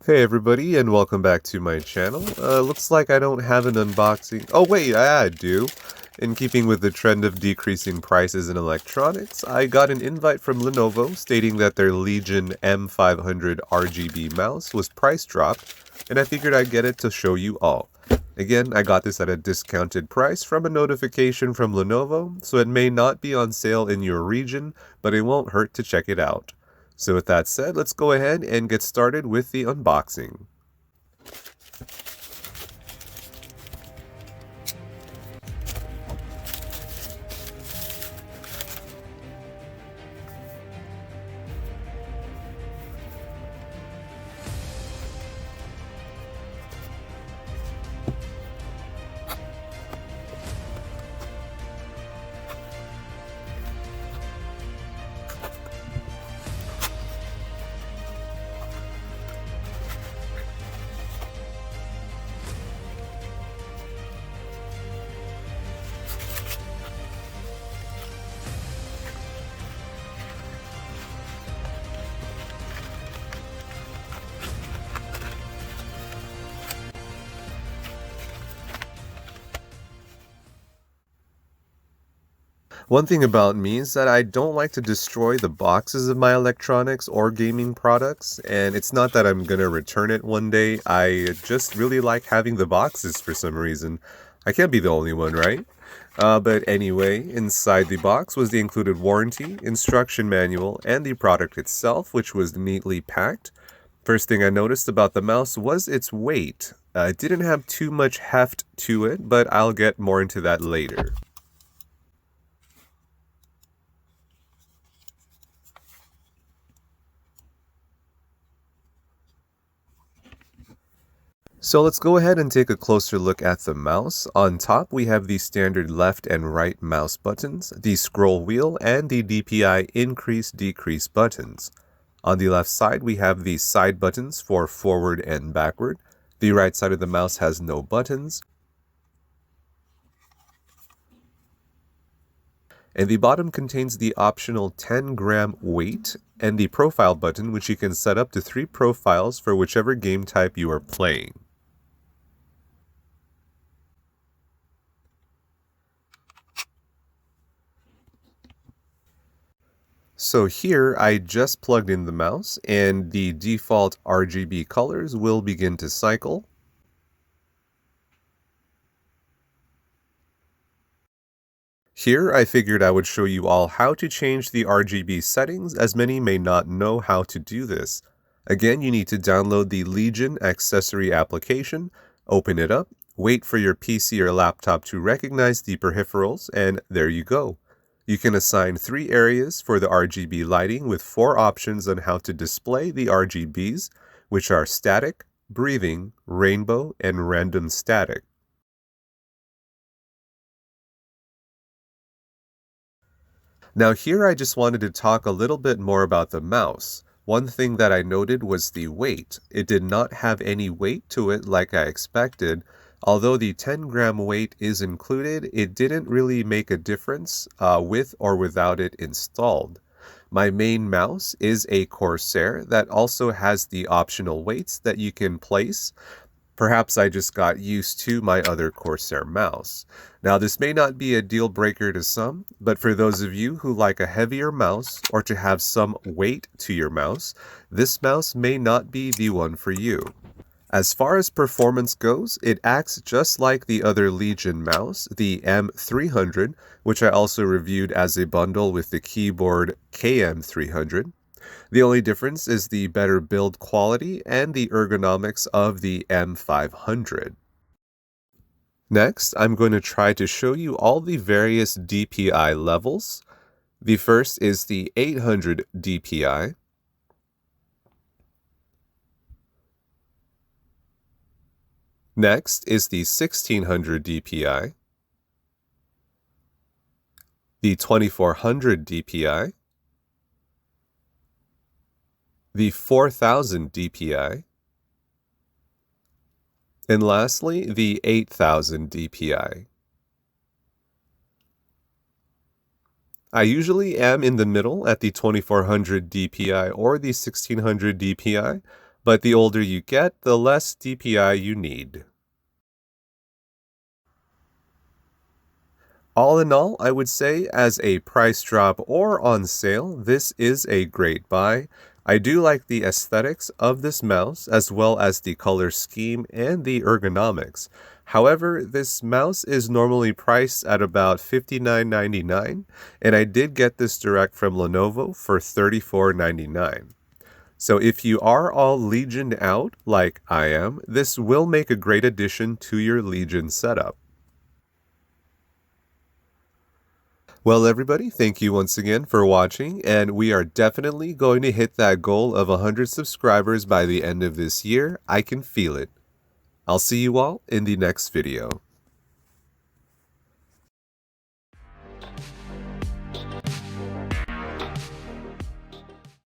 Hey everybody, and welcome back to my channel. Looks like I don't have an unboxing. Oh wait, I do. In keeping with the trend of decreasing prices in electronics, I got an invite from Lenovo stating that their Legion M500 RGB mouse was price dropped, and I figured I'd get it to show you all. Again, I got this at a discounted price from a notification from Lenovo, so it may not be on sale in your region, but it won't hurt to check it out. So with that said, let's go ahead and get started with the unboxing. One thing about me is that I don't like to destroy the boxes of my electronics or gaming products, and it's not that I'm gonna return it one day. I just really like having the boxes for some reason. I can't be the only one, right? But anyway, inside the box was the included warranty, instruction manual, and the product itself, which was neatly packed. First thing I noticed about the mouse was its weight. It didn't have too much heft to it, but I'll get more into that later. So let's go ahead and take a closer look at the mouse. On top, we have the standard left and right mouse buttons, the scroll wheel, and the DPI increase-decrease buttons. On the left side, we have the side buttons for forward and backward. The right side of the mouse has no buttons. And the bottom contains the optional 10-gram weight and the profile button, which you can set up to 3 profiles for whichever game type you are playing. So here I just plugged in the mouse and the default RGB colors will begin to cycle. Here I figured I would show you all how to change the RGB settings, as many may not know how to do this. Again, you need to download the Legion accessory application, open it up, wait for your PC or laptop to recognize the peripherals, and there you go. You can assign 3 areas for the RGB lighting with 4 options on how to display the RGBs, which are static, breathing, rainbow, and random static. Now here I just wanted to talk a little bit more about the mouse. One thing that I noted was the weight. It did not have any weight to it like I expected. Although the 10-gram weight is included, it didn't really make a difference with or without it installed. My main mouse is a Corsair that also has the optional weights that you can place. Perhaps I just got used to my other Corsair mouse. Now this may not be a deal breaker to some, but for those of you who like a heavier mouse or to have some weight to your mouse, this mouse may not be the one for you. As far as performance goes, it acts just like the other Legion mouse, the M300, which I also reviewed as a bundle with the keyboard KM300. The only difference is the better build quality and the ergonomics of the M500. Next, I'm going to try to show you all the various DPI levels. The first is the 800 DPI. Next is the 1600 DPI, the 2400 DPI, the 4000 DPI, and lastly, the 8000 DPI. I usually am in the middle at the 2400 DPI or the 1600 DPI, But the older you get, the less DPI you need. All in all, I would say as a price drop or on sale, this is a great buy. I do like the aesthetics of this mouse as well as the color scheme and the ergonomics. However, this mouse is normally priced at about $59.99, and I did get this direct from Lenovo for $34.99. So if you are all Legioned out, like I am, this will make a great addition to your Legion setup. Well, everybody, thank you once again for watching, and we are definitely going to hit that goal of 100 subscribers by the end of this year. I can feel it. I'll see you all in the next video.